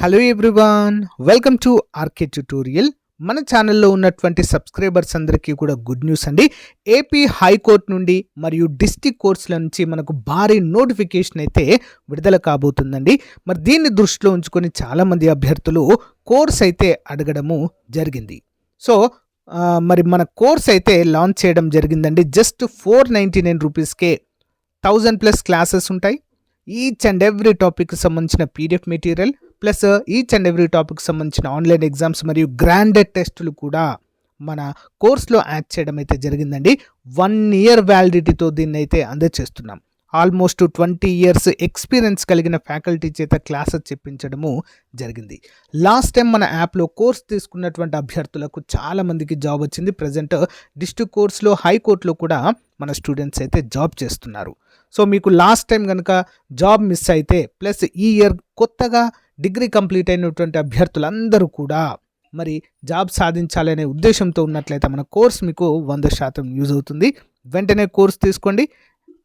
Hello everyone, welcome to RK tutorial. మన ఛానల్లో ఉన్నటువంటి సబ్స్క్రైబర్స్ అందరికీ కూడా గుడ్ న్యూస్ అండి. ఏపీ హైకోర్టు నుండి మరియు డిస్ట్రిక్ట్ కోర్ట్స్ల నుంచి మనకు భారీ నోటిఫికేషన్ అయితే విడుదల కాబోతుందండి. మరి దీన్ని దృష్టిలో ఉంచుకొని చాలామంది అభ్యర్థులు కోర్స్ అయితే అడగడము జరిగింది. సో మరి మన కోర్స్ అయితే లాంచ్ చేయడం జరిగిందండి. జస్ట్ 499 రూపీస్కే 1000+ క్లాసెస్ ఉంటాయి. ఈచ్ అండ్ ఎవ్రీ టాపిక్కి సంబంధించిన PDF material plus each and every topic సంబంధించిన ఆన్లైన్ ఎగ్జామ్స్ మరియు గ్రాండెడ్ టెస్టులు కూడా మన కోర్స్లో యాడ్ చేయడం అయితే జరిగిందండి. 1 year వ్యాలిడిటీతో దీన్ని అయితే అందజేస్తున్నాం. ఆల్మోస్ట్ 20 years ఎక్స్పీరియన్స్ కలిగిన ఫ్యాకల్టీ చేత క్లాసెస్ చెప్పించడము జరిగింది. లాస్ట్ టైం మన యాప్లో కోర్స్ తీసుకున్నటువంటి అభ్యర్థులకు చాలామందికి జాబ్ వచ్చింది. ప్రజెంట్ డిస్ట్రిక్ట్ కోర్స్లో హైకోర్టులో కూడా మన స్టూడెంట్స్ అయితే జాబ్ చేస్తున్నారు. సో మీకు లాస్ట్ టైం కనుక జాబ్ మిస్ అయితే ప్లస్ ఈ ఇయర్ కొత్తగా డిగ్రీ కంప్లీట్ అయినటువంటి అభ్యర్థులందరూ కూడా మరి జాబ్ సాధించాలనే ఉద్దేశంతో ఉన్నట్లయితే మన కోర్స్ మీకు 100% యూజ్ అవుతుంది. వెంటనే కోర్స్ తీసుకోండి.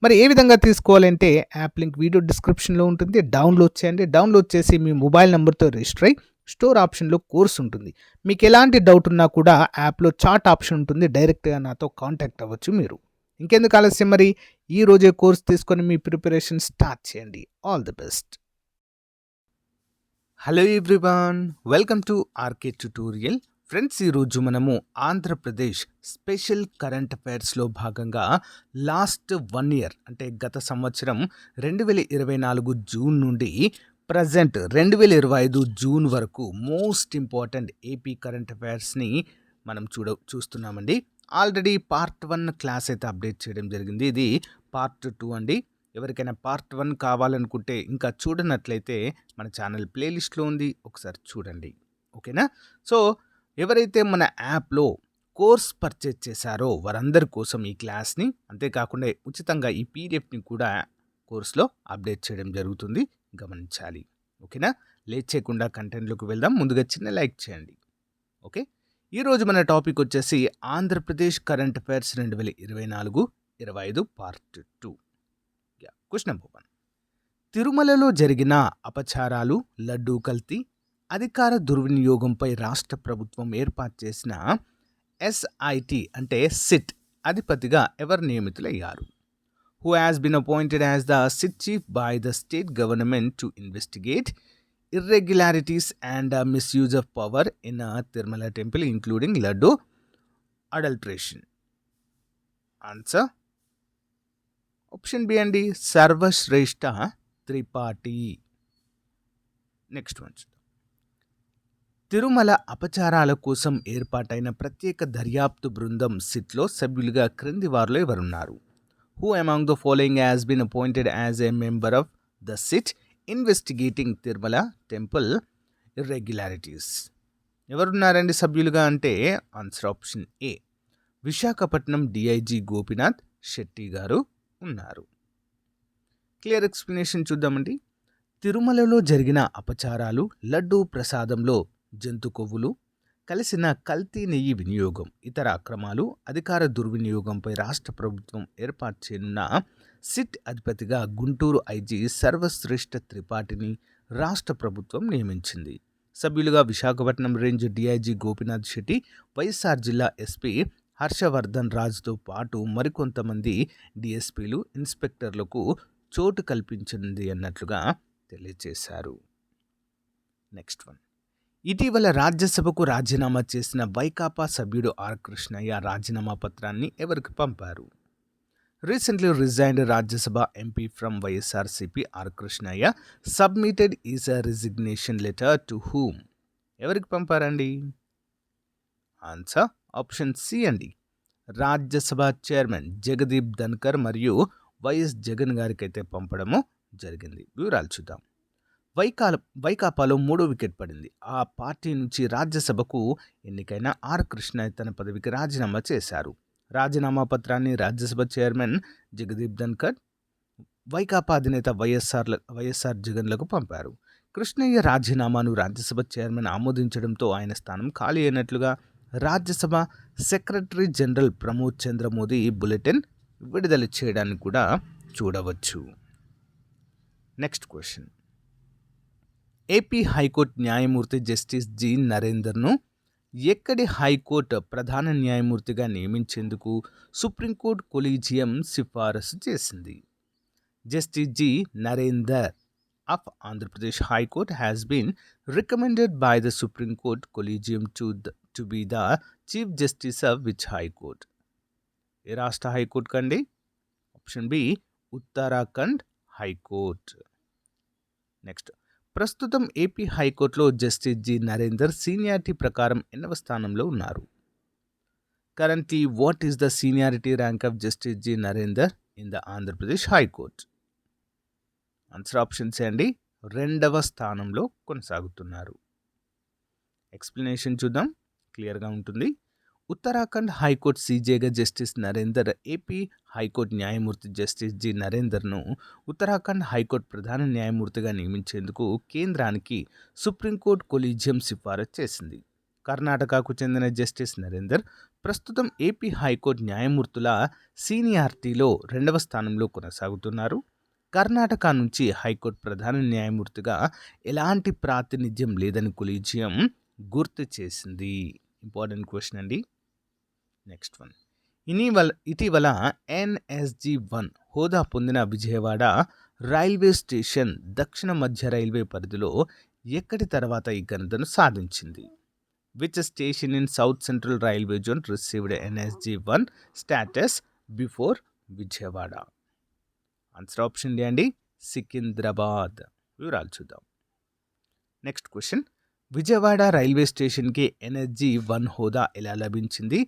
మరి ఏ విధంగా తీసుకోవాలంటే యాప్ లింక్ వీడియో డిస్క్రిప్షన్లో ఉంటుంది. డౌన్లోడ్ చేయండి. డౌన్లోడ్ చేసి మీ మొబైల్ నెంబర్తో రిజిస్టర్ అయ్యి స్టోర్ ఆప్షన్లో కోర్స్ ఉంటుంది. మీకు ఎలాంటి డౌట్ ఉన్నా కూడా యాప్లో చాట్ ఆప్షన్ ఉంటుంది. డైరెక్ట్గా నాతో కాంటాక్ట్ అవ్వచ్చు మీరు. ఇంకెందుకు ఆలస్యం, మరి ఈ రోజే కోర్స్ తీసుకొని మీ ప్రిపరేషన్ స్టార్ట్ చేయండి. All the best. Hello everyone, welcome to RK tutorial. Friends, ఈరోజు మనము ఆంధ్రప్రదేశ్ స్పెషల్ కరెంట్ అఫైర్స్లో భాగంగా లాస్ట్ 1 year అంటే గత సంవత్సరం 2024 జూన్ నుండి ప్రజెంట్ 2025 జూన్ వరకు మోస్ట్ ఇంపార్టెంట్ ఏపీ కరెంట్ అఫైర్స్ని మనం చూస్తున్నామండి. ఆల్రెడీ పార్ట్ 1 క్లాస్ అయితే అప్డేట్ చేయడం జరిగింది. ఇది పార్ట్ 2 అండి. ఎవరికైనా పార్ట్ 1 కావాలనుకుంటే ఇంకా చూడనట్లయితే మన ఛానల్ ప్లేలిస్ట్లో ఉంది, ఒకసారి చూడండి. ఓకేనా? సో ఎవరైతే మన యాప్లో కోర్స్ పర్చేజ్ చేశారో వారందరి కోసం ఈ క్లాస్ని, అంతేకాకుండా ఉచితంగా ఈ పీడిఎఫ్ని కూడా కోర్స్లో అప్డేట్ చేయడం జరుగుతుంది, గమనించాలి. ఓకేనా? లేట్ చేయకుండా కంటెంట్లోకి వెళ్దాం. ముందుగా చిన్న లైక్ చేయండి. ఓకే, ఈరోజు మన టాపిక్ వచ్చేసి Andhra Pradesh current affairs 2024-25 part 2. Question number 1. తిరుమలలో జరిగిన అపచారాలు, లడ్డూ కల్తీ, అధికార దుర్వినియోగంపై రాష్ట్ర ప్రభుత్వం ఏర్పాటు చేసిన ఎస్ఐటి అంటే సిట్ అధిపతిగా ఎవరు నియమితులయ్యారు? Who has been appointed as the SIT chief by the state government to investigate irregularities and misuse of power in Tirumala temple including laddu adulteration? Answer option B and D, Sarvashrestha Tripathi. Next one. Tirumala అపచారాల కోసం ఏర్పాటైన ప్రత్యేక దర్యాప్తు బృందం సిట్లో సభ్యులుగా క్రింది వారిలో ఎవరున్నారు? Who among the following has been appointed as a member of the sit investigating Tirumala temple irregularities? ఎవరున్నారండి సభ్యులుగా అంటే answer option A, Visakhapatnam DIG Gopinath Shetty గారు ఉన్నారు. క్లియర్ ఎక్స్ప్లెనేషన్ చూద్దామండి. తిరుమలలో జరిగిన అపచారాలు, లడ్డూ ప్రసాదంలో జంతు కొవ్వులు కలిసిన కల్తీ నెయ్యి వినియోగం, ఇతర అక్రమాలు, అధికార దుర్వినియోగంపై రాష్ట్ర ప్రభుత్వం ఏర్పాటు చేయనున్న సిట్ అధిపతిగా గుంటూరు ఐజీ సర్వశ్రేష్ఠ త్రిపాఠిని రాష్ట్ర ప్రభుత్వం నియమించింది. సభ్యులుగా విశాఖపట్నం రేంజ్ డిఐజీ గోపినాథ్ శెట్టి, వైఎస్ఆర్ జిల్లా ఎస్పీ హర్షవర్ధన్ రాజ్తో పాటు మరికొంతమంది డిఎస్పీలు, ఇన్స్పెక్టర్లకు చోటు కల్పించింది అన్నట్లుగా తెలియజేశారు. Next one. ఇటీవల రాజ్యసభకు రాజీనామా చేసిన వైకాపా సభ్యుడు ఆర్ కృష్ణయ్య రాజీనామా పత్రాన్ని ఎవరికి పంపారు? Recently resigned Rajya MP from YSRCP R. Krishnaiah submitted his resignation letter to whom? ఎవరికి పంపారండి? ఆన్సర్ ఆప్షన్ సి అండి, రాజ్యసభ చైర్మన్ జగదీప్ ధన్కర్ మరియు వైఎస్ జగన్ గారికి అయితే పంపడము జరిగింది. వివరాలు చూద్దాం. వైకాపాలో 3వ వికెట్ పడింది. ఆ పార్టీ నుంచి రాజ్యసభకు ఎన్నికైన ఆర్ కృష్ణయ్య తన పదవికి రాజీనామా చేశారు. రాజీనామా పత్రాన్ని రాజ్యసభ చైర్మన్ జగదీప్ ధన్కర్, వైకాపా అధినేత వైఎస్ఆర్ జగన్లకు పంపారు. కృష్ణయ్య రాజీనామాను రాజ్యసభ చైర్మన్ ఆమోదించడంతో ఆయన స్థానం ఖాళీ అయినట్లుగా రాజ్యసభ సెక్రటరీ జనరల్ ప్రమోద్ చంద్ర మోదీ బులెటిన్ విడుదల చేయడాన్ని కూడా చూడవచ్చు. Next question. ఏపీ హైకోర్టు న్యాయమూర్తి జస్టిస్ జి నరేందర్ను ఎక్కడి హైకోర్టు ప్రధాన న్యాయమూర్తిగా నియమించేందుకు సుప్రీంకోర్టు కొలీజియం సిఫారసు చేసింది? Justice G. Narendra of Andhra Pradesh High Court has been recommended by the Supreme Court Collegium to be the Chief Justice of which High Court? ఏ రాష్ట్ర high court కండి? Option B Uttarakhand high court. Next, ప్రస్తుతం AP హైకోర్టులో justice G Narender seniority ప్రకారం ఎన్నవ స్థానంలో ఉన్నారు? Currently what is the seniority rank of justice G Narender in the Andhra Pradesh high court? Answer options అండి, 2వ స్థానంలో కొనసాగుతున్నారు. ఎక్స్ప్లెనేషన్ చూద్దాం, క్లియర్గా ఉంటుంది. ఉత్తరాఖండ్ హైకోర్టు సీజేగా జస్టిస్ నరేందర్, ఏపీ హైకోర్టు న్యాయమూర్తి జస్టిస్ జి నరేందర్ను ఉత్తరాఖండ్ హైకోర్టు ప్రధాన న్యాయమూర్తిగా నియమించేందుకు కేంద్రానికి సుప్రీంకోర్టు కొలీజియం సిఫారసు చేసింది. కర్ణాటకకు చెందిన జస్టిస్ నరేందర్ ప్రస్తుతం ఏపీ హైకోర్టు న్యాయమూర్తుల సీనియారిటీలో 2వ స్థానంలో కొనసాగుతున్నారు. కర్ణాటక నుంచి హైకోర్టు ప్రధాన న్యాయమూర్తిగా ఎలాంటి ప్రాతినిధ్యం లేదని కొలీజియం గుర్తు చేసింది. ఇంపార్టెంట్ క్వశ్చన్ అండి. నెక్స్ట్ వన్, ఇటీవల NSG-1 హోదా పొందిన విజయవాడ రైల్వే స్టేషన్ దక్షిణ మధ్య రైల్వే పరిధిలో ఎక్కడి తర్వాత ఈ ఘనతను సాధించింది? Which station in South Central Railway zone received NSG-1 status before Vijayawada? Answer option D అండి, సికింద్రాబాద్. వివరాలు చూద్దాం. నెక్స్ట్ క్వశ్చన్, విజయవాడ రైల్వే స్టేషన్కి NSG-1 హోదా ఎలా లభించింది?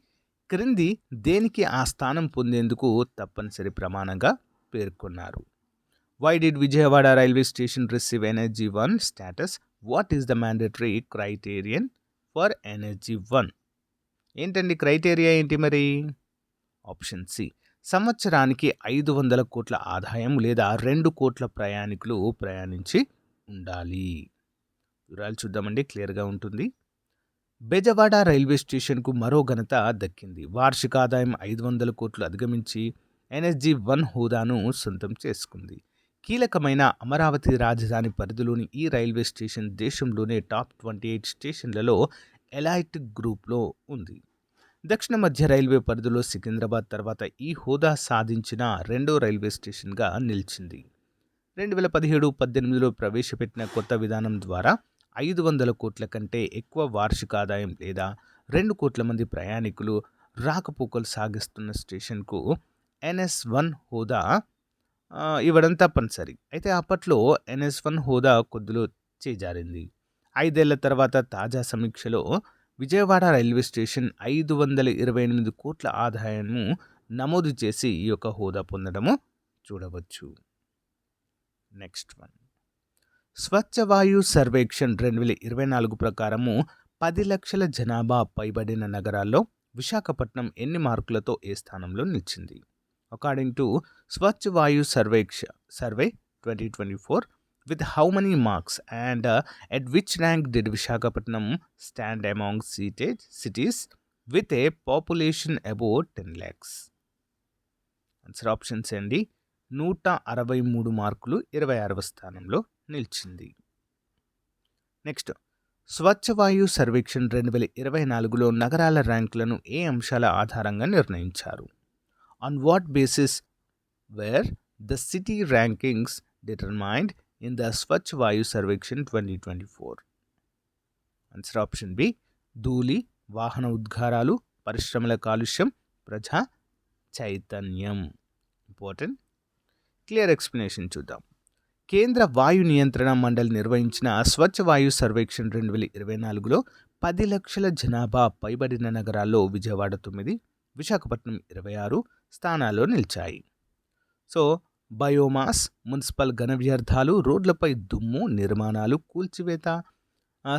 క్రింది దేనికి ఆ స్థానం పొందేందుకు తప్పనిసరి ప్రమాణంగా పేర్కొన్నారు? Why did Vijayawada railway station receive NSG-1 status? What is the mandatory criterion for NSG-1? ఏంటండి క్రైటీరియా ఏంటి మరి? ఆప్షన్ సి, సంవత్సరానికి 500 కోట్ల ఆదాయం లేదా 2 కోట్ల ప్రయాణికులు ప్రయాణించి ఉండాలి. వివరాలు చూద్దామండి, క్లియర్గా ఉంటుంది. బెజవాడ రైల్వే స్టేషన్కు మరో ఘనత దక్కింది. వార్షిక ఆదాయం 500 కోట్లు అధిగమించి NSG-1 హోదాను సొంతం చేసుకుంది. కీలకమైన అమరావతి రాజధాని పరిధిలోని ఈ రైల్వే స్టేషన్ దేశంలోనే టాప్ 28 స్టేషన్లలో ఎలైట్ గ్రూప్లో ఉంది. దక్షిణ మధ్య రైల్వే పరిధిలో సికింద్రాబాద్ తర్వాత ఈ హోదా సాధించిన 2వ రైల్వే స్టేషన్గా నిలిచింది. 2017-18లో ప్రవేశపెట్టిన కొత్త విధానం ద్వారా 500 కోట్ల కంటే ఎక్కువ వార్షిక ఆదాయం లేదా 2 కోట్ల మంది ప్రయాణికులు రాకపోకలు సాగిస్తున్న స్టేషన్కు NS-1 హోదా ఇవ్వడం తప్పనిసరి. అయితే అప్పట్లో NS-1 హోదా కొద్దిలో చేజారింది. 5 ఏళ్ల తర్వాత తాజా సమీక్షలో విజయవాడ రైల్వే స్టేషన్ 528 కోట్ల ఆదాయాన్ని నమోదు చేసి ఈ యొక్క హోదా పొందడము చూడవచ్చు. నెక్స్ట్ వన్, స్వచ్ఛ వాయు సర్వేక్షణ్ 2024 ప్రకారము 10 లక్షల జనాభా పైబడిన నగరాల్లో విశాఖపట్నం ఎన్ని మార్కులతో ఏ స్థానంలో నిలిచింది? అకార్డింగ్ టు స్వచ్ఛ వాయు survey 2024, with how many marks and at which rank did Visakhapatnam stand among cities with a population above 10 lakhs? Answer options అండి, 163 మార్కులు 26వ స్థానంలో నిలిచింది. నెక్స్ట్, స్వచ్ఛ వాయు సర్వేక్షణ్ 2024లో నగరాల ర్యాంకులను ఏ అంశాల ఆధారంగా నిర్ణయించారు? On what basis were the city rankings determined in the Swachh Vayu Sarvekshan 2024? Answer option B, ధూళి, వాహన ఉద్గారాలు, పరిశ్రమల కాలుష్యం, ప్రజా చైతన్యం. ఇంపార్టెంట్. క్లియర్ ఎక్స్ప్లెనేషన్ చూద్దాం. కేంద్ర వాయు నియంత్రణ మండలి నిర్వహించిన స్వచ్ఛ వాయు సర్వేక్షణ్ 2024లో 10 లక్షల జనాభా పైబడిన నగరాల్లో విజయవాడ 9, విశాఖపట్నం 26 స్థానాల్లో నిలిచాయి. సో బయోమాస్, మున్సిపల్ ఘన వ్యర్థాలు, రోడ్లపై దుమ్ము, నిర్మాణాలు, కూల్చివేత,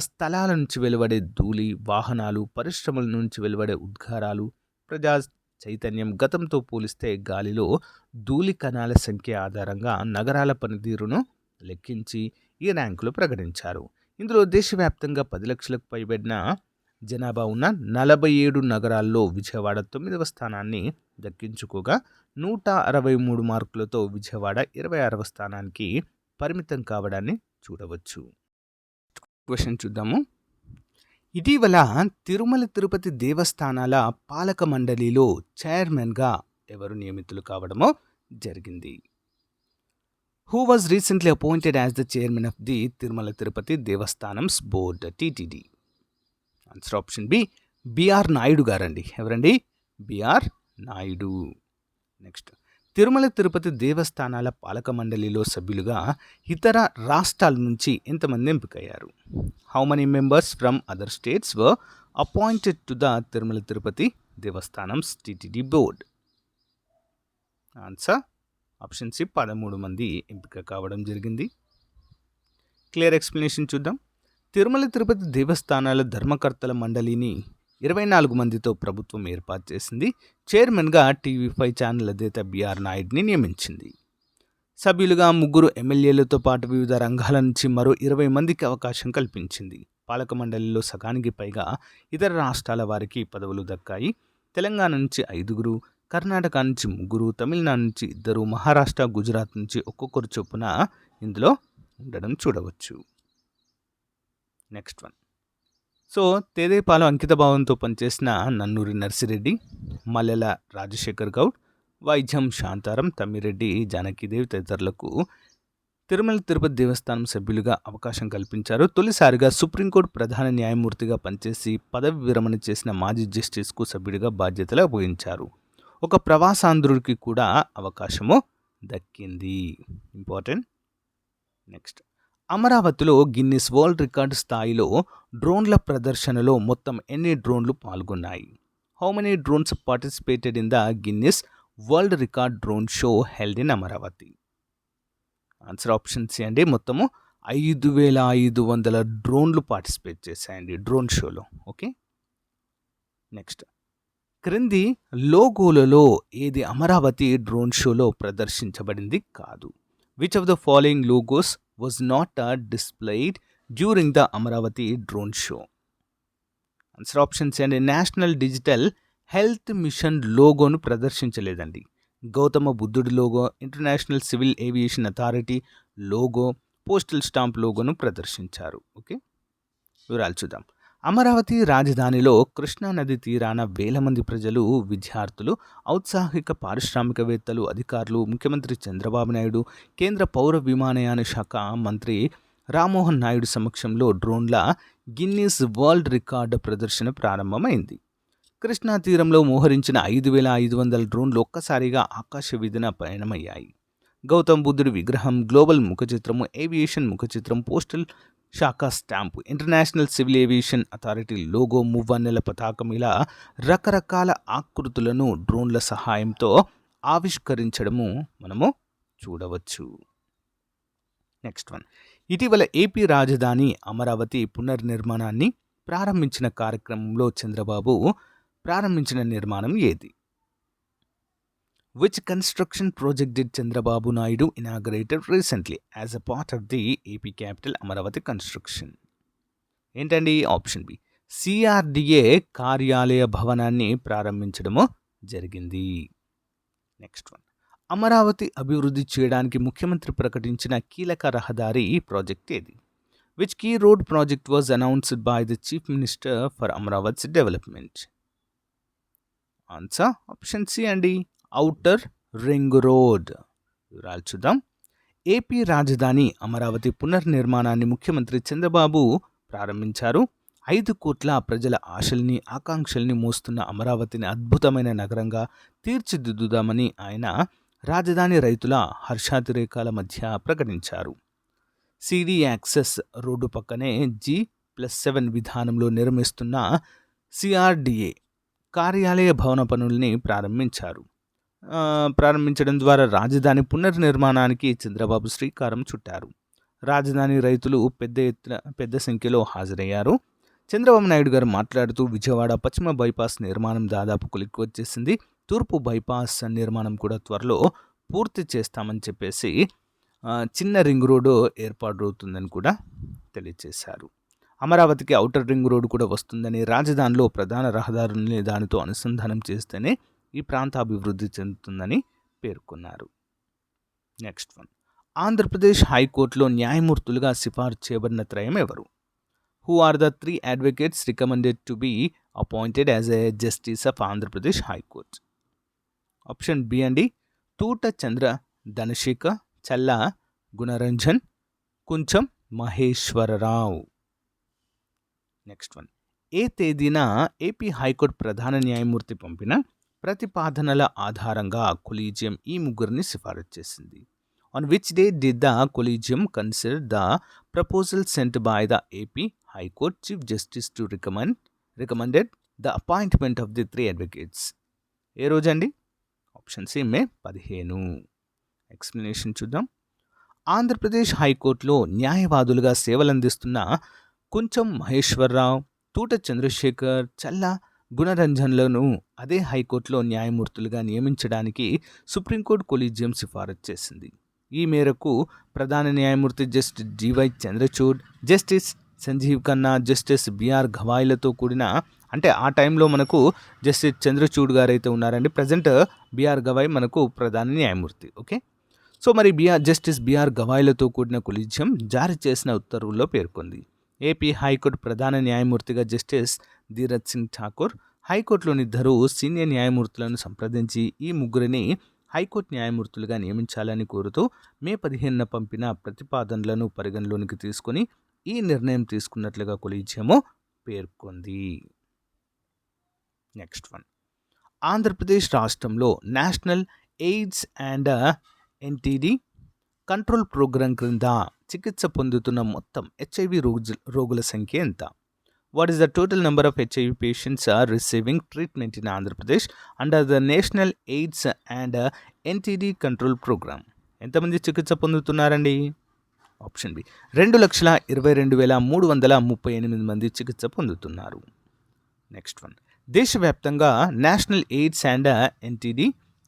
స్థలాల నుంచి వెలువడే ధూళి, వాహనాలు, పరిశ్రమల నుంచి వెలువడే ఉద్గారాలు, ప్రజా చైతన్యం గతంతో పోలిస్తే గాలిలో ధూళి కణాల సంఖ్య ఆధారంగా నగరాల పనితీరును లెక్కించి ఈ ర్యాంకులు ప్రకటించారు. ఇందులో దేశవ్యాప్తంగా 10 లక్షలకు పైబడిన జనాభా ఉన్న 47 నగరాల్లో విజయవాడ 9వ స్థానాన్ని దక్కించుకోగా 163 మార్కులతో విజయవాడ 26వ స్థానానికి పరిమితం కావడాన్ని చూడవచ్చు. క్వశ్చన్ చూద్దాము. ఇటీవల తిరుమల తిరుపతి దేవస్థానాల పాలక మండలిలో చైర్మన్గా ఎవరు నియమితులు కావడమో జరిగింది? Who was recently appointed as the chairman of the Tirumala Tirupati Devasthanams board TTD? Answer option B BR Naidu గారండి. ఎవరండి? బిఆర్ నాయుడు. నెక్స్ట్, తిరుమల తిరుపతి దేవస్థానాల పాలక మండలిలో సభ్యులుగా ఇతర రాష్ట్రాల నుంచి ఎంతమంది ఎంపికయ్యారు? How many members from other states were appointed to the Tirumala Tirupati Devasthanams TTD board? Answer option C 13 మంది ఎంపిక కావడం జరిగింది. క్లియర్ ఎక్స్ప్లెనేషన్ చూద్దాం. తిరుమల తిరుపతి దేవస్థానాల ధర్మకర్తల మండలిని 24 మందితో ప్రభుత్వం ఏర్పాటు చేసింది. చైర్మన్గా టీవీ5 ఛానల్ అధినేత బిఆర్ నాయుడిని నియమించింది. సభ్యులుగా 3 ఎమ్మెల్యేలతో పాటు వివిధ రంగాల నుంచి మరో 20 మందికి అవకాశం కల్పించింది. పాలక మండలిలో సగానికి పైగా ఇతర రాష్ట్రాల వారికి పదవులు దక్కాయి. తెలంగాణ నుంచి 5, కర్ణాటక నుంచి 3, తమిళనాడు నుంచి 2, మహారాష్ట్ర, గుజరాత్ నుంచి ఒక్కొక్కరు చొప్పున ఇందులో ఉండడం చూడవచ్చు. Next one. సో తేదేపాలో అంకితభావంతో పనిచేసిన నన్నూరి నర్సిరెడ్డి, మల్లెల రాజశేఖర్ గౌడ్, వైద్యం శాంతారం, తమ్మిరెడ్డి జానకీదేవి తదితరులకు తిరుమల తిరుపతి దేవస్థానం సభ్యులుగా అవకాశం కల్పించారు. తొలిసారిగా సుప్రీంకోర్టు ప్రధాన న్యాయమూర్తిగా పనిచేసి పదవి విరమణ చేసిన మాజీ జస్టిస్కు సభ్యుడిగా బాధ్యతలు అప్పగించారు. ఒక ప్రవాసాంధ్రుడికి కూడా అవకాశము దక్కింది. ఇంపార్టెంట్. నెక్స్ట్, అమరావతిలో గిన్నిస్ వరల్డ్ రికార్డ్ స్థాయిలో డ్రోన్ల ప్రదర్శనలో మొత్తం ఎన్ని డ్రోన్లు పాల్గొన్నాయి? How many drones participated in the Guinness world record drone show held in Amaravati? Answer option C అండి. మొత్తము 5500 డ్రోన్లు పార్టిసిపేట్ చేశాయండి డ్రోన్ షోలో. ఓకే. నెక్స్ట్, క్రింది లోగోలలో ఏది అమరావతి డ్రోన్ షోలో ప్రదర్శించబడింది కాదు? Which of the following logos was not displayed during the Amaravati drone show? Answer option C అండి. నేషనల్ డిజిటల్ హెల్త్ మిషన్ లోగోను ప్రదర్శించలేదండి. గౌతమ బుద్ధుడి logo, international civil aviation authority logo, postal stamp లోగోను ప్రదర్శించారు. ఓకే, వివరాలు చూద్దాం. అమరావతి రాజధానిలో కృష్ణానది తీరాన వేల మంది ప్రజలు, విద్యార్థులు, ఔత్సాహిక పారిశ్రామికవేత్తలు, అధికారులు, ముఖ్యమంత్రి చంద్రబాబు నాయుడు, కేంద్ర పౌర విమానయాన శాఖ మంత్రి రామ్మోహన్ నాయుడు సమక్షంలో డ్రోన్ల గిన్నీస్ వరల్డ్ రికార్డు ప్రదర్శన ప్రారంభమైంది. కృష్ణా తీరంలో మోహరించిన 5500 డ్రోన్లు ఒక్కసారిగా ఆకాశ వీధిన పయనమయ్యాయి. గౌతమ్ బుద్ధుడి విగ్రహం, గ్లోబల్ ముఖచిత్రము, ఏవియేషన్ ముఖచిత్రం, పోస్టల్ శాఖ stamp, international civil aviation authority logo, మువ్వన్నెల పతాకం, ఇలా రకరకాల ఆకృతులను డ్రోన్ల సహాయంతో ఆవిష్కరించడము మనము చూడవచ్చు. Next one. ఇటీవల ఏపీ రాజధాని అమరావతి పునర్నిర్మాణాన్ని ప్రారంభించిన కార్యక్రమంలో చంద్రబాబు ప్రారంభించిన నిర్మాణం ఏది? Which construction project did Chandrababu Naidu inaugurated recently as a part of the AP capital Amaravati construction? ఏంటండి? ఆప్షన్ బి సిఆర్డిఏ కార్యాలయ భవనాన్ని ప్రారంభించడము జరిగింది. Next one. అమరావతి అభివృద్ధి చేయడానికి ముఖ్యమంత్రి ప్రకటించిన కీలక రహదారి ప్రాజెక్ట్ ఏది? Which key road project was announced by the Chief Minister for Amaravati development? Answer option C అండి. Outer ring road. వివరాలు చూద్దాం. ఏపీ రాజధాని అమరావతి పునర్నిర్మాణాన్ని ముఖ్యమంత్రి చంద్రబాబు ప్రారంభించారు. 5 కోట్ల ప్రజల ఆశల్ని, ఆకాంక్షల్ని మోస్తున్న అమరావతిని అద్భుతమైన నగరంగా తీర్చిదిద్దుదామని ఆయన రాజధాని రైతుల హర్షాతిరేకాల మధ్య ప్రకటించారు. సిడి యాక్సెస్ రోడ్డు పక్కనే G+7 విధానంలో నిర్మిస్తున్న సిఆర్డిఏ కార్యాలయ భవన పనుల్ని ప్రారంభించడం ద్వారా రాజధాని పునర్నిర్మాణానికి చంద్రబాబు శ్రీకారం చుట్టారు. రాజధాని రైతులు పెద్ద సంఖ్యలో హాజరయ్యారు. చంద్రబాబు నాయుడు గారు మాట్లాడుతూ, విజయవాడ పశ్చిమ బైపాస్ నిర్మాణం దాదాపు కొలిక్కి వచ్చేసింది, తూర్పు బైపాస్ నిర్మాణం కూడా త్వరలో పూర్తి చేస్తామని చెప్పేసి చిన్న రింగ్ రోడ్డు ఏర్పాటవుతుందని కూడా తెలియజేశారు. అమరావతికి ఔటర్ రింగ్ రోడ్డు కూడా వస్తుందని, రాజధానిలో ప్రధాన రహదారుల్ని దానితో అనుసంధానం చేస్తేనే ఈ ప్రాంత అభివృద్ధి చెందుతుందని పేర్కొన్నారు. Next one. ఆంధ్రప్రదేశ్ హైకోర్టులో న్యాయమూర్తులుగా సిఫార్సు చేయబడిన త్రయం ఎవరు? Who are the 3 advocates recommended to be appointed as a justice of Andhra Pradesh High Court? Option B అండి, తూట చంద్ర ధనశేఖర్, చల్లా గుణరంజన్, కుంచం మహేశ్వరరావు. నెక్స్ట్ వన్, ఏ తేదీన ఏపీ హైకోర్టు ప్రధాన న్యాయమూర్తి పంపిన ప్రతిపాదనల ఆధారంగా కొలీజియం ఈ ముగ్గురిని సిఫారసు చేసింది? On which day did the collegium consider the proposal sent by the AP High Court Chief Justice to recommended the appointment of the 3 advocates? ఏ రోజండి? Option C May 15. ఎక్స్ప్లెనేషన్ చూద్దాం. ఆంధ్రప్రదేశ్ హైకోర్టులో న్యాయవాదులుగా సేవలందిస్తున్న కుంచం మహేశ్వరరావు, తూట చంద్రశేఖర్, చల్లా గుణరంజన్లను అదే హైకోర్టులో న్యాయమూర్తులుగా నియమించడానికి సుప్రీంకోర్టు కొలీజియం సిఫారసు చేసింది. ఈ మేరకు ప్రధాన న్యాయమూర్తి justice DY Chandrachud, justice Sanjiv Khanna, justice BR గవాయ్లతో కూడిన, అంటే ఆ టైంలో మనకు జస్టిస్ చంద్రచూడ్ గారు అయితే ఉన్నారండి, ప్రజెంట్ బిఆర్ గవాయ్ మనకు ప్రధాన న్యాయమూర్తి. ఓకే, సో మరి జస్టిస్ బిఆర్ గవాయ్లతో కూడిన కొలీజియం జారీ చేసిన ఉత్తర్వుల్లో పేర్కొంది. ఏపీ హైకోర్టు ప్రధాన న్యాయమూర్తిగా జస్టిస్ ధీరజ్ సింగ్ ఠాకూర్, హైకోర్టులోని ఇద్దరు సీనియర్ న్యాయమూర్తులను సంప్రదించి ఈ ముగ్గురిని హైకోర్టు న్యాయమూర్తులుగా నియమించాలని కోరుతూ మే 15న పంపిన ప్రతిపాదనలను పరిగణలోనికి తీసుకుని ఈ నిర్ణయం తీసుకున్నట్లుగా కొలీజియము పేర్కొంది. నెక్స్ట్ వన్, ఆంధ్రప్రదేశ్ రాష్ట్రంలో national AIDS and NTD control program క్రింద చికిత్స పొందుతున్న మొత్తం హెచ్ఐవి రోగుల సంఖ్య ఎంత? What is the total number of HIV patients are receiving treatment in Andhra Pradesh under the National AIDS and NTD Control Program? ఎంతమంది చికిత్స పొందుతున్నారండి? ఆప్షన్ బి 2,22,338 మంది చికిత్స పొందుతున్నారు. నెక్స్ట్ వన్, దేశవ్యాప్తంగా national AIDS and NTD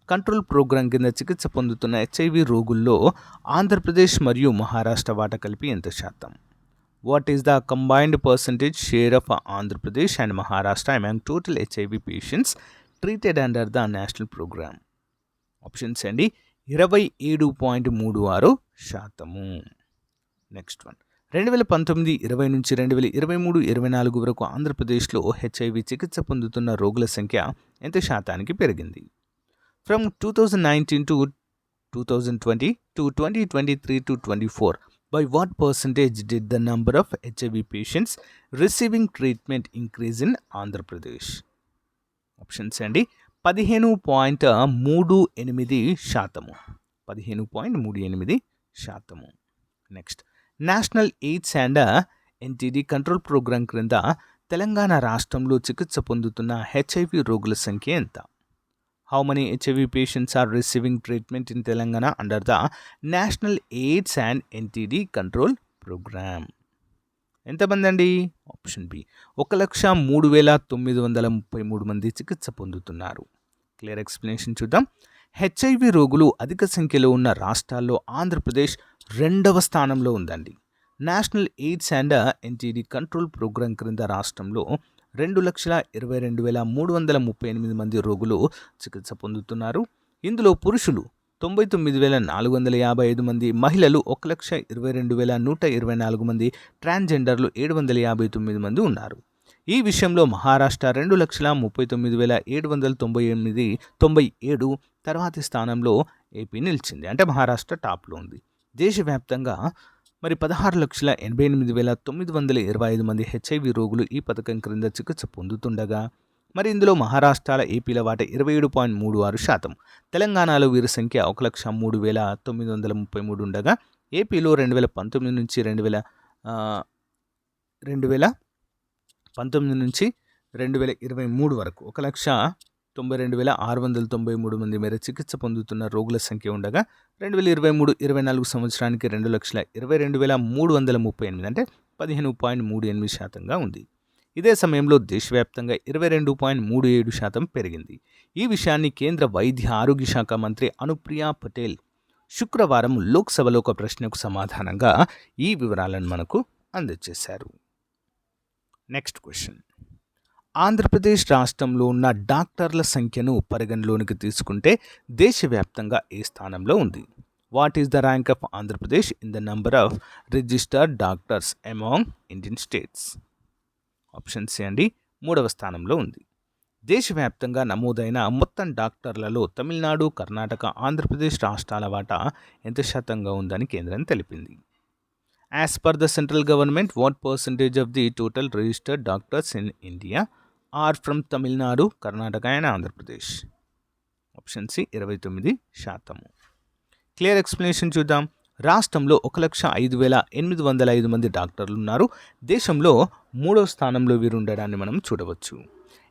control program కింద చికిత్స పొందుతున్న HIV రోగుల్లో Andhra Pradesh మరియు మహారాష్ట్ర వాటా కలిపి ఎంత శాతం? What is the combined percentage share of Andhra Pradesh and Maharashtra among total HIV patients treated under the national program? Options అండి, 27.36%. నెక్స్ట్ వన్, 2019-20 నుంచి 2023-24 వరకు ఆంధ్రప్రదేశ్లో హెచ్ఐవి చికిత్స పొందుతున్న రోగుల సంఖ్య ఎంత శాతానికి పెరిగింది? From 2019 to 2020 to 2023 to 24, by what percentage did the number of HIV patients receiving treatment increase in Andhra Pradesh? Options అండి, 15.38%. 15.38%. Next, national AIDS and NTD control program క్రింద తెలంగాణ రాష్ట్రంలో చికిత్స పొందుతున్న హెచ్ఐవి రోగుల సంఖ్య ఎంత? How many HIV patients are receiving treatment in Telangana under the National AIDS and NTD Control Program? ఎంతమంది అండి? ఆప్షన్ బి 1,03,933 మంది చికిత్స పొందుతున్నారు. క్లియర్ ఎక్స్ప్లెనేషన్ చూద్దాం. హెచ్ఐవి రోగులు అధిక సంఖ్యలో ఉన్న రాష్ట్రాల్లో ఆంధ్రప్రదేశ్ 2వ స్థానంలో ఉందండి. National AIDS and NTD control program క్రింద రాష్ట్రంలో 2,22,338 మంది రోగులు చికిత్స పొందుతున్నారు. ఇందులో పురుషులు 99,455 మంది, మహిళలు 1,22,124 మంది, ట్రాన్స్జెండర్లు 759 మంది ఉన్నారు. ఈ విషయంలో మహారాష్ట్ర 2,30,797 తర్వాతి స్థానంలో ఏపీ నిలిచింది. అంటే మహారాష్ట్ర టాప్లో ఉంది. దేశవ్యాప్తంగా మరి 16,88,925 మంది హెచ్ఐవి రోగులు ఈ పథకం క్రింద చికిత్స పొందుతుండగా, మరి ఇందులో మహారాష్ట్ర, ఏపీల వాటా 27.36%. తెలంగాణలో వీరి సంఖ్య 1,03,933 ఉండగా, ఏపీలో 2019 నుంచి 2023 వరకు 1,92,693 మంది మేర చికిత్స పొందుతున్న రోగుల సంఖ్య ఉండగా, 2023-24 సంవత్సరానికి 2,22,338 అంటే 15.38% ఉంది. ఇదే సమయంలో దేశవ్యాప్తంగా 22.37% పెరిగింది. ఈ విషయాన్ని కేంద్ర వైద్య ఆరోగ్య శాఖ మంత్రి అనుప్రియ పటేల్ శుక్రవారం లోక్సభలో ఒక ప్రశ్నకు సమాధానంగా ఈ వివరాలను మనకు అందజేశారు. నెక్స్ట్ క్వశ్చన్, ఆంధ్రప్రదేశ్ రాష్ట్రంలో ఉన్న డాక్టర్ల సంఖ్యను పరిగణలోనికి తీసుకుంటే దేశవ్యాప్తంగా ఏ స్థానంలో ఉంది? What is the rank of Andhra Pradesh in the number of registered doctors among Indian states? Option C అండి 3వ స్థానంలో ఉంది. దేశవ్యాప్తంగా నమోదైన మొత్తం డాక్టర్లలో తమిళనాడు, కర్ణాటక, ఆంధ్రప్రదేశ్ రాష్ట్రాల వాటా ఎంత శాతంగా ఉందని కేంద్రం తెలిపింది. As per the central government, what percentage of the total registered doctors in India are from Tamil Nadu, Karnataka and Andhra Pradesh? Option C 29%. Clear explanation చూద్దాం. రాష్ట్రంలో 1,05,805 మంది డాక్టర్లు ఉన్నారు. దేశంలో 3వ స్థానంలో వీరు ఉండడాన్ని మనం చూడవచ్చు.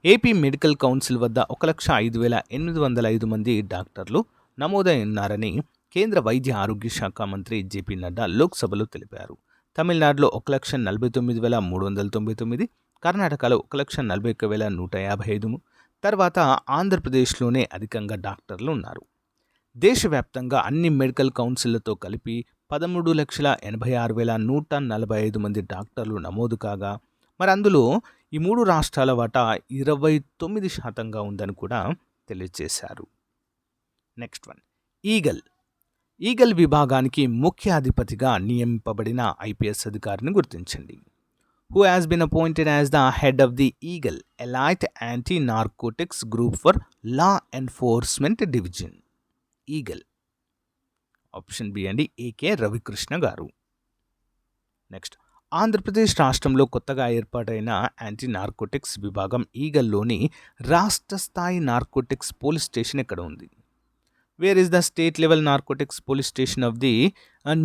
ఏపీ మెడికల్ కౌన్సిల్ వద్ద 1,05,805 మంది డాక్టర్లు నమోదై ఉన్నారని కేంద్ర వైద్య ఆరోగ్య శాఖ మంత్రి జేపీ నడ్డా లోక్సభలో తెలిపారు. తమిళనాడులో 1,49,399, కర్ణాటకలో 1,41,155, తర్వాత ఆంధ్రప్రదేశ్లోనే అధికంగా డాక్టర్లు ఉన్నారు. దేశవ్యాప్తంగా అన్ని మెడికల్ కౌన్సిళ్లతో కలిపి 13,86,145 మంది డాక్టర్లు నమోదు కాగా, మరి అందులో ఈ 3 రాష్ట్రాల వాటా 29% ఉందని కూడా తెలియజేశారు. నెక్స్ట్ వన్, ఈగల్ విభాగానికి ముఖ్య అధిపతిగా నియమింపబడిన ఐపీఎస్ అధికారిని గుర్తించండి. Who has been appointed as the head of the eagle elite anti narcotics group for law enforcement division? Eagle. Option B అండి ఏకే రవికృష్ణ గారు. నెక్స్ట్, ఆంధ్రప్రదేశ్ రాష్ట్రంలో కొత్తగా ఏర్పాటైన యాంటీ నార్కోటిక్స్ విభాగం ఈగల్లోని రాష్ట్ర స్థాయి నార్కోటిక్స్ పోలీస్ స్టేషన్ ఎక్కడ ఉంది? Where is the state level narcotics police station of the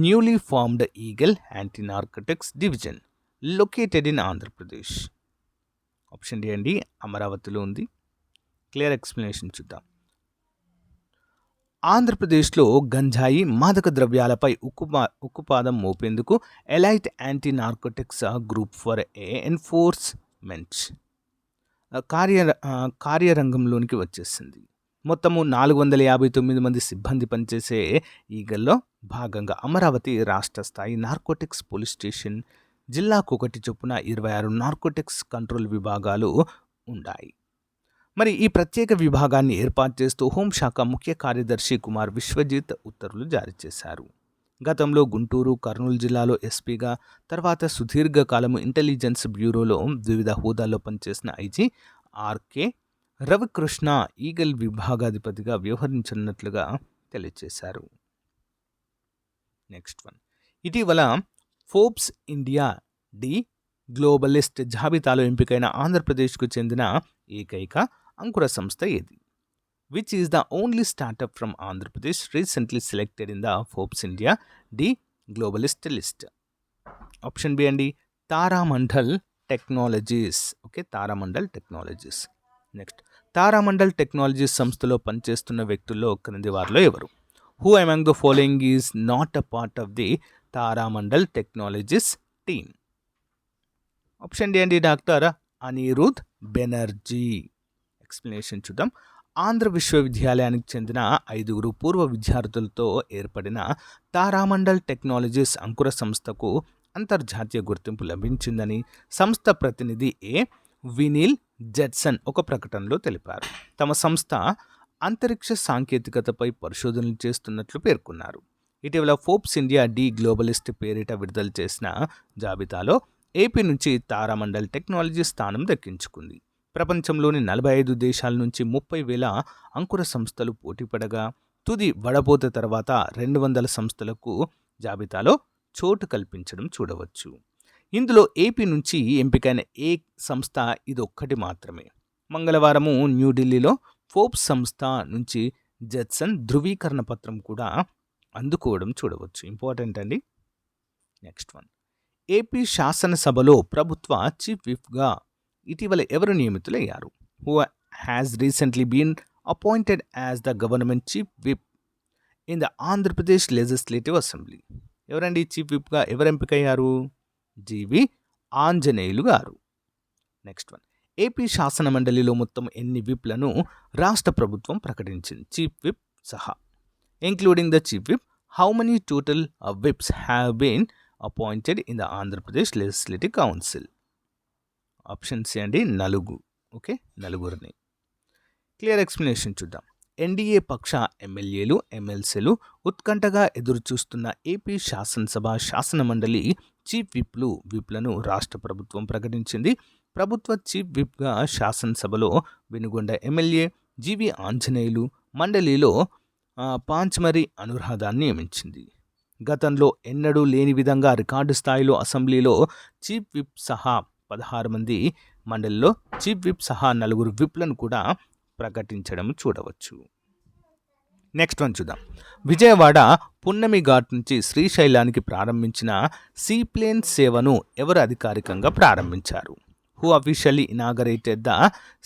newly formed eagle anti narcotics division located in Andhra Pradesh? Option D అండి అమరావతిలో ఉంది. క్లియర్ ఎక్స్ప్లెనేషన్ చూద్దాం. ఆంధ్రప్రదేశ్లో గంజాయి, మాదక ద్రవ్యాలపై ఉక్కుపాదం మోపేందుకు elite anti narcotics group for enforcement కార్యరంగంలోనికి వచ్చేసింది. మొత్తము 459 మంది సిబ్బంది పనిచేసే ఈగల్లో భాగంగా అమరావతి రాష్ట్ర స్థాయి నార్కోటిక్స్ పోలీస్ స్టేషన్, జిల్లాకు ఒకటి చొప్పున 26 నార్కోటిక్స్ కంట్రోల్ విభాగాలు ఉన్నాయి. మరి ఈ ప్రత్యేక విభాగాన్ని ఏర్పాటు చేస్తూ హోంశాఖ ముఖ్య కార్యదర్శి కుమార్ విశ్వజిత్ ఉత్తర్వులు జారీ చేశారు. గతంలో గుంటూరు, కర్నూలు జిల్లాలో ఎస్పీగా, తర్వాత సుదీర్ఘకాలము ఇంటెలిజెన్స్ బ్యూరోలో వివిధ హోదాల్లో పనిచేసిన ఐజీ ఆర్కే రవికృష్ణ ఈగల్ విభాగాధిపతిగా వ్యవహరించనున్నట్లుగా తెలియజేశారు. నెక్స్ట్ వన్, ఇటీవల ఫోర్బ్స్ ఇండియా డి గ్లోబలిస్ట్ జాబితాలో ఎంపికైన ఆంధ్రప్రదేశ్కు చెందిన ఏకైక అంకుర సంస్థ ఏది? Which is the only startup from Andhra Pradesh recently selected in the Forbes India the globalist list? Option B అండి Taramandal technologies. Okay, Taramandal technologies. Next, Taramandal technologies సంస్థలో పనిచేస్తున్న వ్యక్తుల్లో క్రింది వారిలో ఎవరు? Who among the following is not a part of the తారామండల్ technologies team? Option D అండి doctor Anirudh Banerjee. Explanation చూద్దాం. ఆంధ్ర విశ్వవిద్యాలయానికి చెందిన 5 పూర్వ విద్యార్థులతో ఏర్పడిన తారామండల్ టెక్నాలజీస్ అంకుర సంస్థకు అంతర్జాతీయ గుర్తింపు లభించిందని సంస్థ ప్రతినిధి వినీల్ జెట్సన్ ఒక ప్రకటనలో తెలిపారు. తమ సంస్థ అంతరిక్ష సాంకేతికతపై పరిశోధనలు చేస్తున్నట్లు పేర్కొన్నారు. ఇటీవల ఫోర్బ్స్ ఇండియా డి గ్లోబలిస్ట్ పేరిట విడుదల చేసిన జాబితాలో ఏపీ నుంచి తారామండల్ టెక్నాలజీ స్థానం దక్కించుకుంది. ప్రపంచంలోని 45 దేశాల నుంచి 30,000 అంకుర సంస్థలు పోటీపడగా, తుది వడపోత తర్వాత 200 సంస్థలకు జాబితాలో చోటు కల్పించడం చూడవచ్చు. ఇందులో ఏపీ నుంచి ఎంపికైన ఏ సంస్థ ఇదొక్కటి మాత్రమే. మంగళవారము న్యూఢిల్లీలో ఫోర్బ్స్ సంస్థ నుంచి జెట్సన్ ధృవీకరణ పత్రం కూడా అందుకోవడం చూడవచ్చు. ఇంపార్టెంట్ అండి. నెక్స్ట్ వన్, ఏపీ శాసనసభలో ప్రభుత్వ చీఫ్ విప్గా ఇటీవల ఎవరు నియమితులయ్యారు? Who has recently been appointed as the government chief whip in the Andhra Pradesh legislative assembly? ఎవరండి చీఫ్ విప్గా ఎవరు ఎంపికయ్యారు? జీవి ఆంజనేయులు గారు. నెక్స్ట్ వన్, ఏపీ శాసన మండలిలో మొత్తం ఎన్ని విప్లను రాష్ట్ర ప్రభుత్వం ప్రకటించింది చీఫ్ విప్ సహా? Including the chief whip, how many total whips have been appointed in the Andhra Pradesh legislative council? Option C అండి 4. ఓకే, 4. క్లియర్ ఎక్స్ప్లెనేషన్ చూద్దాం. ఎన్డీఏ పక్ష ఎమ్మెల్యేలు, ఎమ్మెల్సీలు ఉత్కంఠగా ఎదురుచూస్తున్న ఏపీ శాసనసభ శాసన మండలి చీఫ్ విప్లను రాష్ట్ర ప్రభుత్వం ప్రకటించింది. ప్రభుత్వ చీఫ్ విప్గా శాసనసభలో వెనుగొండ ఎమ్మెల్యే జీవి ఆంజనేయులు, మండలిలో పాంచ్మరి అనురాధాన్ని నియమించింది. గతంలో ఎన్నడూ లేని విధంగా రికార్డు స్థాయిలో అసెంబ్లీలో చీఫ్ విప్ సహా 16 మంది, మండలిలో చీఫ్ విప్ సహా 4 విప్లను కూడా ప్రకటించడం చూడవచ్చు. నెక్స్ట్ వన్ చూద్దాం. విజయవాడ పున్నమి ఘాట్ నుంచి శ్రీశైలానికి ప్రారంభించిన సీప్లేన్ సేవను ఎవరు అధికారికంగా ప్రారంభించారు? Who officially inaugurated the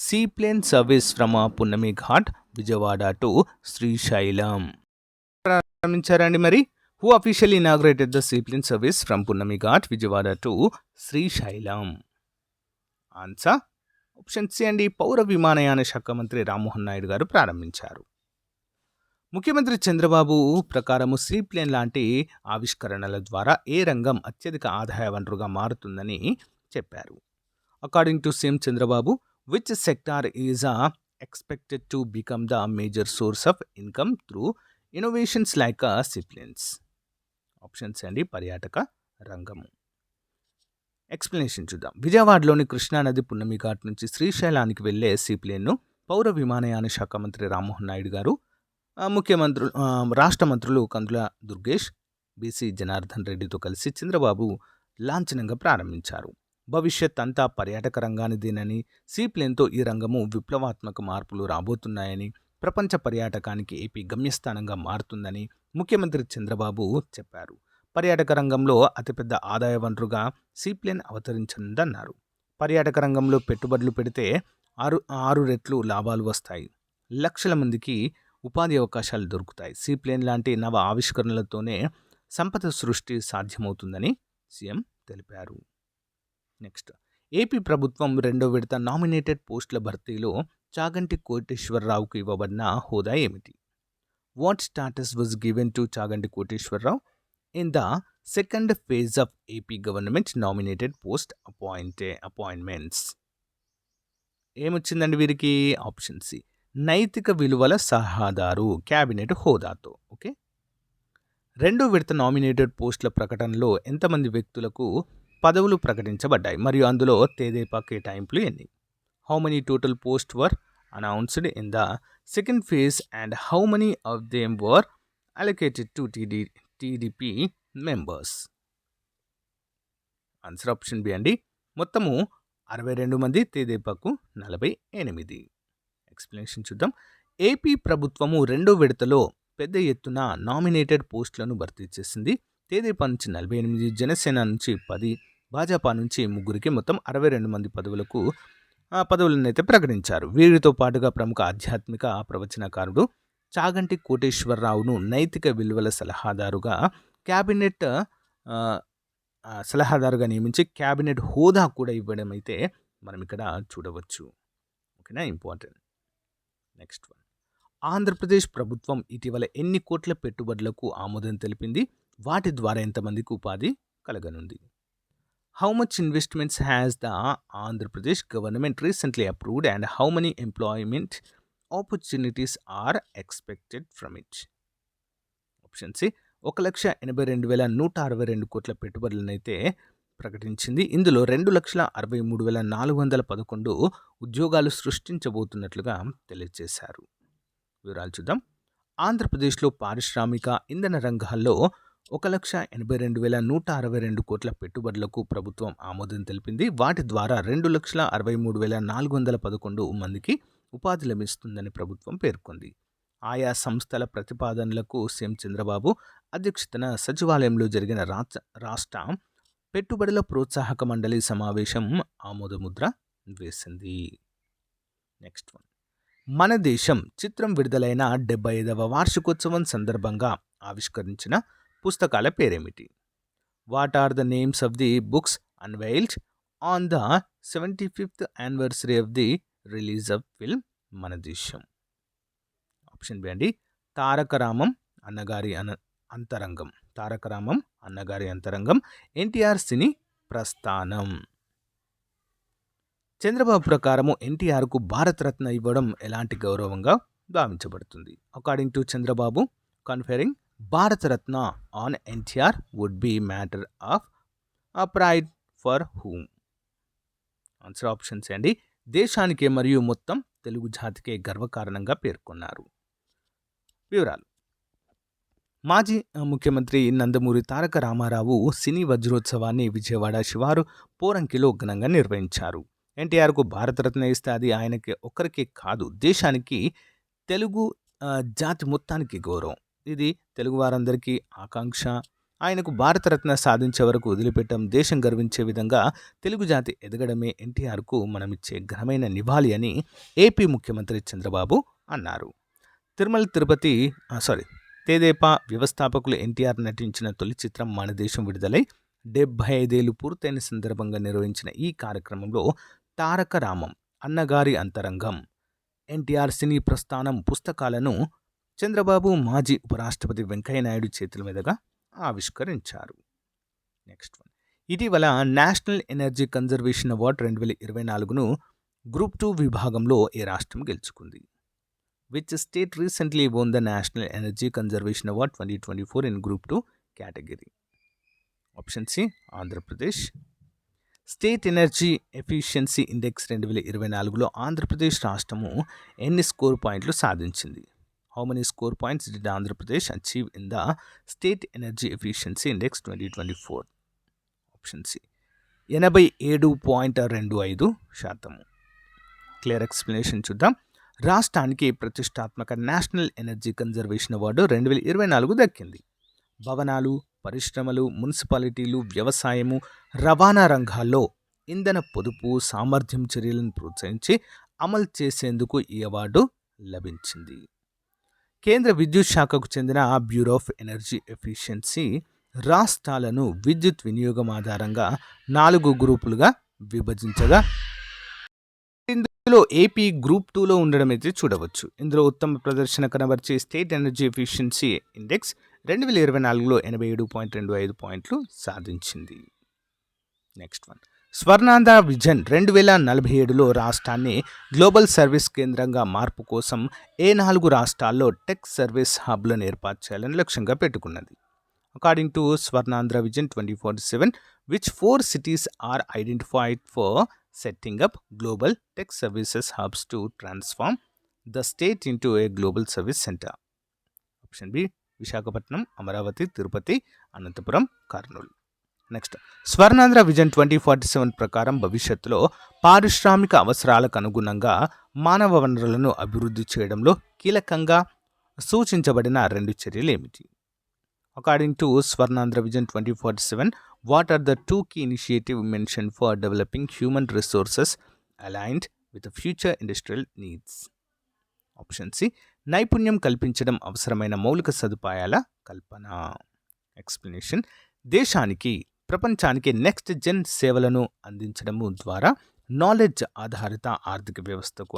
seaplane service from Punnami Ghat Vijayawada to Srisailam? ప్రారంభించారండి మరి. Who officially inaugurated the seaplane service from Punnami Ghat Vijayawada to Srisailam? Answer option C అండి. పౌర విమానయాన శాఖ మంత్రి రామ్మోహన్ నాయుడు గారు ప్రారంభించారు. ముఖ్యమంత్రి చంద్రబాబు ప్రకారము సీప్లేన్ లాంటి ఆవిష్కరణల ద్వారా ఏ రంగం అత్యధిక ఆదాయ వనరుగా మారుతుందని చెప్పారు? According to CM Chandrababu, which sector is expected to become the major source of income through innovations like seaplanes? Options అండి. పర్యాటక రంగము. ఎక్స్ప్లెనేషన్ చూద్దాం. విజయవాడలోని కృష్ణానది పున్నమి ఘాట్ నుంచి శ్రీశైలానికి వెళ్లే సీప్లేన్ను పౌర విమానయాన శాఖ మంత్రి రామ్మోహన్ నాయుడు గారు, ముఖ్యమంత్రులు రాష్ట్ర మంత్రులు కందుల దుర్గేష్, బీసీ జనార్దన్ రెడ్డితో కలిసి చంద్రబాబు లాంఛనంగా ప్రారంభించారు. భవిష్యత్ అంతా పర్యాటక రంగానిదేనని, సీప్లేన్తో ఈ రంగము విప్లవాత్మక మార్పులు రాబోతున్నాయని, ప్రపంచ పర్యాటకానికి ఏపీ గమ్యస్థానంగా మారుతుందని ముఖ్యమంత్రి చంద్రబాబు చెప్పారు. పర్యాటక రంగంలో అతిపెద్ద ఆదాయ వనరుగా సీప్లేన్ అవతరించిందన్నారు. పర్యాటక రంగంలో పెట్టుబడులు పెడితే ఆరు రెట్లు లాభాలు వస్తాయి, లక్షల మందికి ఉపాధి అవకాశాలు దొరుకుతాయి. సీప్లేన్ లాంటి నవ ఆవిష్కరణలతోనే సంపద సృష్టి సాధ్యమవుతుందని సీఎం తెలిపారు. నెక్స్ట్, ఏపీ ప్రభుత్వం 2వ విడత నామినేటెడ్ పోస్టుల భర్తీలో చాగంటి కోటేశ్వరరావుకు ఇవ్వబడిన హోదా ఏమిటి? What status was given to Chaganti Koteswara Rao in the second phase of AP government nominated post appointments? ఏమొచ్చిందండి వీరికి? ఆప్షన్ సి, నైతిక విలువల సలహాదారు, క్యాబినెట్ హోదాతో. ఓకే. 2వ విడత నామినేటెడ్ పోస్టుల ప్రకటనలో ఎంతమంది వ్యక్తులకు పదవులు ప్రకటించబడ్డాయి మరియు అందులో తెదేపా కేటాయింపులు ఎన్ని? How many total post were announced in the second phase and how many of them were allocated to TDP members? Answer option B అండి. మొత్తము 62 మంది, తెదేపాకు 48. ఎక్స్ప్లెనేషన్ చూద్దాం. ఏపీ ప్రభుత్వము 2వ విడతలో పెద్ద ఎత్తున నామినేటెడ్ పోస్టులను భర్తీ చేసింది. తెదేపా నుంచి 48, జనసేన నుంచి 10, భాజపా నుంచి 3కి మొత్తం 62 మంది పదవులను అయితే ప్రకటించారు. వీరితో పాటుగా ప్రముఖ ఆధ్యాత్మిక ప్రవచనకారుడు చాగంటి కోటేశ్వరరావును నైతిక విలువల సలహాదారుగా సలహాదారుగా నియమించి క్యాబినెట్ హోదా కూడా ఇవ్వడం అయితే మనం ఇక్కడ చూడవచ్చు. ఓకేనా, ఇంపార్టెంట్. నెక్స్ట్ వన్, ఆంధ్రప్రదేశ్ ప్రభుత్వం ఇటీవల ఎన్ని కోట్ల పెట్టుబడులకు ఆమోదం తెలిపింది? వాటి ద్వారా ఎంతమందికి ఉపాధి కలగనుంది? How much investments has the Andhra Pradesh government recently approved and how many employment opportunities are expected from it? Option C, 1,82,162 కోట్ల పెట్టుబడులను అయితే ప్రకటించింది. ఇందులో 2,63,411 ఉద్యోగాలు సృష్టించబోతున్నట్లుగా తెలియజేశారు. వివరాలు చూద్దాం. ఆంధ్రప్రదేశ్లో పారిశ్రామిక, ఇంధన రంగాల్లో 1,82,162 కోట్ల పెట్టుబడులకు ప్రభుత్వం ఆమోదం తెలిపింది. వాటి ద్వారా 2,63,411 మందికి ఉపాధి లభిస్తుందని ప్రభుత్వం పేర్కొంది. ఆయా సంస్థల ప్రతిపాదనలకు సీఎం చంద్రబాబు అధ్యక్షతన సచివాలయంలో జరిగిన రాష్ట్ర పెట్టుబడుల ప్రోత్సాహక మండలి సమావేశం ఆమోదముద్ర వేసింది. నెక్స్ట్ వన్, మన దేశం చిత్రం విడుదలైన 75వ వార్షికోత్సవం సందర్భంగా ఆవిష్కరించిన పుస్తకాల పేరేమిటి? What are the names of the books unveiled on the 75th anniversary of the release of film Mana Desam? Option B అండి. తారక రామం అన్నగారి అంతరంగం, ఎన్టీఆర్ సినీ ప్రస్థానం. చంద్రబాబు ప్రకారము ఎన్టీఆర్కు భారతరత్న ఇవ్వడం ఎలాంటి గౌరవంగా భావించబడుతుంది? According to Chandrababu, conferring Bharat Ratna on NTR would be matter of pride for whom? Answer options అండి. దేశానికే మరియు మొత్తం తెలుగు జాతికే గర్వకారణంగా పేర్కొన్నారు. వివరాలు. మాజీ ముఖ్యమంత్రి నందమూరి తారక రామారావు సినీ వజ్రోత్సవాన్ని విజయవాడ శివారు పోరంకిలో ఘనంగా నిర్వహించారు. ఎన్టీఆర్కు భారతరత్న ఇస్తే అది ఆయనకి ఒక్కరికి కాదు, దేశానికి, తెలుగు జాతి మొత్తానికి గౌరవం. ఇది తెలుగు వారందరికీ ఆకాంక్ష. ఆయనకు భారతరత్న సాధించే వరకు వదిలిపెట్టం. దేశం గర్వించే విధంగా తెలుగు జాతి ఎదగడమే ఎన్టీఆర్కు మనమిచ్చే ఘనమైన నివాళి అని ఏపీ ముఖ్యమంత్రి చంద్రబాబు అన్నారు. తిరుమల తిరుపతి తెదేపా వ్యవస్థాపకులు ఎన్టీఆర్ నటించిన తొలి చిత్రం మన దేశం విడుదలై 75 ఏళ్లు పూర్తయిన సందర్భంగా నిర్వహించిన ఈ కార్యక్రమంలో తారక రామం, అన్నగారి అంతరంగం, ఎన్టీఆర్ సినీ ప్రస్థానం పుస్తకాలను చంద్రబాబు మాజీ ఉపరాష్ట్రపతి వెంకయ్యనాయుడు చేతుల మీదుగా ఆవిష్కరించారు. Next one. ఇటీవల నేషనల్ ఎనర్జీ కన్జర్వేషన్ అవార్డు 2024ను గ్రూప్ 2 విభాగంలో ఏ రాష్ట్రం గెలుచుకుంది? Which state recently won the National Energy Conservation Award 2024 in Group 2 category? Option C, Andhra Pradesh. State energy efficiency index 2024లో ఆంధ్రప్రదేశ్ రాష్ట్రము ఎన్ని స్కోర్ పాయింట్లు సాధించింది? How many score points did Andhra Pradesh achieve in the state energy efficiency index 2024? Option C, 87.25%. Clear explanation చూద్దాం. రాష్ట్రానికి ప్రతిష్టాత్మక national energy conservation award 2024 దక్కింది. భవనాలు, పరిశ్రమలు, మున్సిపాలిటీలు, వ్యవసాయము, రవాణా రంగాల్లో ఇంధన పొదుపు, సామర్థ్యం చర్యలను ప్రోత్సహించి అమలు చేసేందుకు ఈ అవార్డు లభించింది. కేంద్ర విద్యుత్ శాఖకు చెందిన బ్యూరో ఆఫ్ ఎనర్జీ ఎఫిషియన్సీ రాష్ట్రాలను విద్యుత్ వినియోగం ఆధారంగా 4 గ్రూపులుగా విభజించగా ఇందులో ఏపీ గ్రూప్ 2లో ఉండడం అయితే చూడవచ్చు. ఇందులో ఉత్తమ ప్రదర్శన కనబరిచే స్టేట్ ఎనర్జీ ఎఫిషియన్సీ ఇండెక్స్ 2024లో 87.25 పాయింట్లు సాధించింది. Next one. స్వర్ణాంధ్ర విజన్ 2047లో రాష్ట్రాన్ని గ్లోబల్ సర్వీస్ కేంద్రంగా మార్పు కోసం ఏ 4 రాష్ట్రాల్లో టెక్ సర్వీస్ హబ్లను ఏర్పాటు చేయాలని లక్ష్యంగా పెట్టుకున్నది? According to Swarnandhra vision 2047, which 4 cities are identified for setting up global tech services hubs to transform the state into a global service center? Option B, Visakhapatnam, Amaravati, Tirupati, Anantapur, Kurnool. Next. Swarnandhra vision 2047 ప్రకారం భవిష్యత్తులో పారిశ్రామిక అవసరాలకు అనుగుణంగా మానవ వనరులను అభివృద్ధి చేయడంలో కీలకంగా సూచించబడిన 2 చర్యలు ఏమిటి? According to Swarnandhra Vision 2047, what are the 2 key initiatives mentioned for developing human resources aligned with the future industrial needs? Option C, నైపుణ్యం కల్పించడం, అవసరమైన మౌలిక సదుపాయాల కల్పన. ఎక్స్ప్లెనేషన్. దేశానికి, ప్రపంచానికి నెక్స్ట్ జెన్ సేవలను అందించడము ద్వారా నాలెడ్జ్ ఆధారిత ఆర్థిక వ్యవస్థకు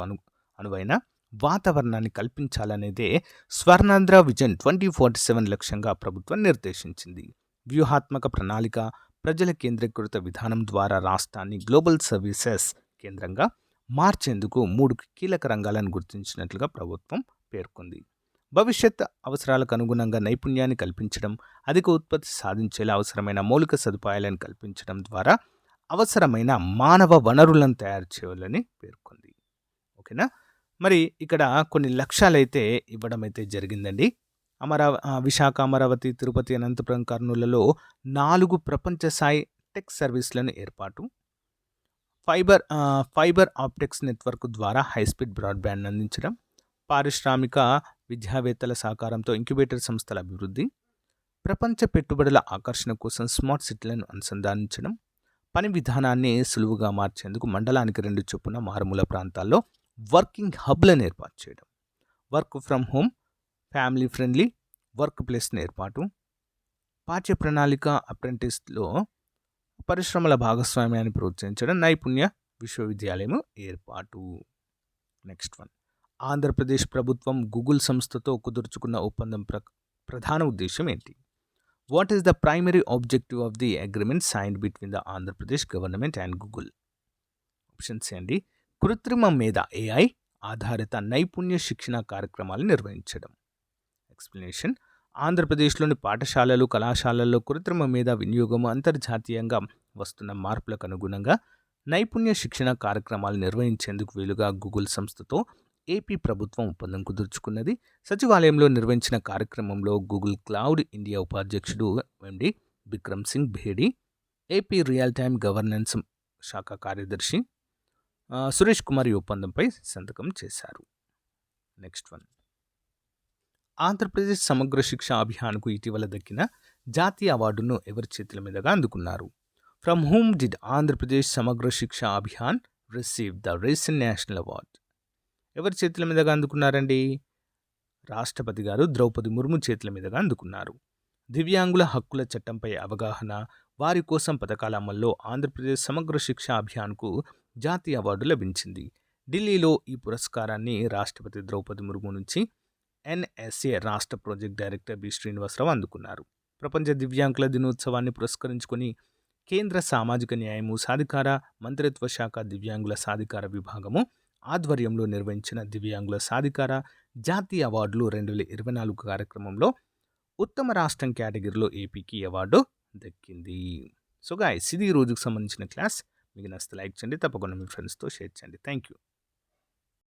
అనువైన వాతావరణాన్ని కల్పించాలనేదే స్వర్ణాంధ్ర విజన్ 2047 లక్ష్యంగా ప్రభుత్వం నిర్దేశించింది. వ్యూహాత్మక ప్రణాళిక, ప్రజల కేంద్రీకృత విధానం ద్వారా రాష్ట్రాన్ని గ్లోబల్ సర్వీసెస్ కేంద్రంగా మార్చేందుకు 3 కీలక రంగాలను గుర్తించినట్లుగా ప్రభుత్వం పేర్కొంది. భవిష్యత్ అవసరాలకు అనుగుణంగా నైపుణ్యాన్ని కల్పించడం, అధిక ఉత్పత్తి సాధించేలా అవసరమైన మౌలిక సదుపాయాలను కల్పించడం ద్వారా అవసరమైన మానవ వనరులను తయారు చేయాలని పేర్కొంది. ఓకేనా? మరి ఇక్కడ కొన్ని లక్ష్యాలైతే ఇవ్వడం అయితే జరిగిందండి. విశాఖ, అమరావతి, తిరుపతి, అనంతపురం, కర్నూలులో 4 ప్రపంచ స్థాయి టెక్ సర్వీసులను ఏర్పాటు, ఫైబర్ ఆప్టిక్స్ నెట్వర్క్ ద్వారా హైస్పీడ్ బ్రాడ్బ్యాండ్ అందించడం, పారిశ్రామిక విద్యావేత్తల సహకారంతో ఇంక్యుబేటర్ సంస్థల అభివృద్ధి, ప్రపంచ పెట్టుబడుల ఆకర్షణ కోసం స్మార్ట్ సిటీలను అనుసంధానించడం, పని విధానాన్ని సులువుగా మార్చేందుకు మండలానికి 2 చొప్పున మారుమూల ప్రాంతాల్లో వర్కింగ్ హబ్లను ఏర్పాటు చేయడం, work from home, family friendly work ప్లేస్ని ఏర్పాటు, పాఠ్య ప్రణాళిక అప్రెంటిస్లో పరిశ్రమల భాగస్వామ్యాన్ని ప్రోత్సహించడం, నైపుణ్య విశ్వవిద్యాలయం ఏర్పాటు. Next one. ఆంధ్రప్రదేశ్ ప్రభుత్వం గూగుల్ సంస్థతో కుదుర్చుకున్న ఒప్పందం ప్రధాన ఉద్దేశం ఏంటి? What is the primary objective of the agreement signed between the Andhra Pradesh government and Google? Options అండి. కృత్రిమ మేధ AI ఆధారిత నైపుణ్య శిక్షణ కార్యక్రమాలు నిర్వహించడం. ఎక్స్ప్లెనేషన్. ఆంధ్రప్రదేశ్లోని పాఠశాలలు, కళాశాలల్లో కృత్రిమ మేధ వినియోగం అంతర్జాతీయంగా వస్తున్న మార్పులకు అనుగుణంగా నైపుణ్య శిక్షణ కార్యక్రమాలు నిర్వహించేందుకు వీలుగా గూగుల్ సంస్థతో ఏపీ ప్రభుత్వం ఒప్పందం కుదుర్చుకున్నది. సచివాలయంలో నిర్వహించిన కార్యక్రమంలో గూగుల్ క్లౌడ్ ఇండియా ఉపాధ్యక్షుడు MD Bikram Singh Bedi, AP real time governance శాఖ కార్యదర్శి సురేష్ కుమార్ ఈ ఒప్పందంపై సంతకం చేశారు. నెక్స్ట్ వన్, ఆంధ్రప్రదేశ్ సమగ్ర శిక్ష అభియాన్కు ఇటీవల దక్కిన జాతీయ అవార్డును ఎవరి చేతుల మీదుగా అందుకున్నారు? ఫ్రమ్ హూమ్ డిడ్ ఆంధ్రప్రదేశ్ సమగ్ర శిక్ష Abhiyan receive the recent national award? ఎవరి చేతుల మీదుగా అందుకున్నారండి? రాష్ట్రపతి గారు ద్రౌపది ముర్ము చేతుల మీదుగా అందుకున్నారు. దివ్యాంగుల హక్కుల చట్టంపై అవగాహన, వారి కోసం పథకాల అమల్లో ఆంధ్రప్రదేశ్ సమగ్ర శిక్ష అభియాన్కు జాతీయ అవార్డు లభించింది. ఢిల్లీలో ఈ పురస్కారాన్ని రాష్ట్రపతి ద్రౌపది ముర్ము నుంచి ఎన్ఎస్ఏ రాష్ట్ర ప్రాజెక్ట్ డైరెక్టర్ బి శ్రీనివాసరావు అందుకున్నారు. ప్రపంచ దివ్యాంగుల దినోత్సవాన్ని పురస్కరించుకొని కేంద్ర సామాజిక న్యాయము సాధికార మంత్రిత్వ శాఖ దివ్యాంగుల సాధికార విభాగము ఆధ్వర్యంలో నిర్వహించిన దివ్యాంగుల సాధికార జాతీయ అవార్డులు 2024 కార్యక్రమంలో ఉత్తమ రాష్ట్రం కేటగిరీలో ఏపీకి అవార్డు దక్కింది. సో గాయ్స్, ఇది ఈ రోజుకు సంబంధించిన క్లాస్. మీకు నచ్చితే లైక్ చేయండి, తప్పకుండా మీ ఫ్రెండ్స్తో షేర్ చేయండి. Thank you.